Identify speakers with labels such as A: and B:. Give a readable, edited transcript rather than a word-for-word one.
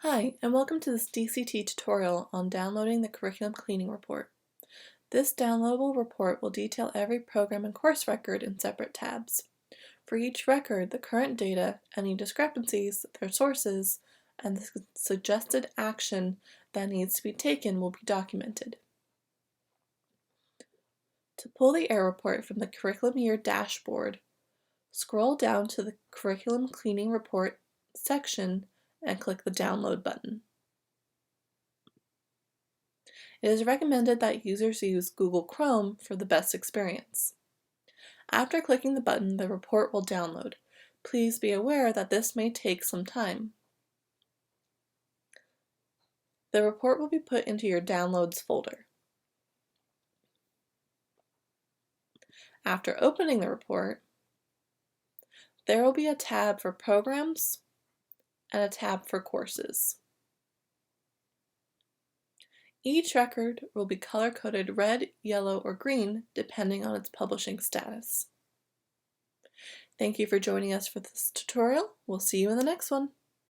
A: Hi, and welcome to this DCT tutorial on downloading the Curriculum Cleaning Report. This downloadable report will detail every program and course record in separate tabs. For each record, the current data, any discrepancies, their sources, and the suggested action that needs to be taken will be documented. To pull the error report from the Curriculum Year dashboard, scroll down to the Curriculum Cleaning Report section and click the Download button. It is recommended that users use Google Chrome for the best experience. After clicking the button, the report will download. Please be aware that this may take some time. The report will be put into your Downloads folder. After opening the report, there will be a tab for Programs and a tab for Courses. Each record will be color-coded red, yellow, or green depending on its publishing status. Thank you for joining us for this tutorial. We'll see you in the next one.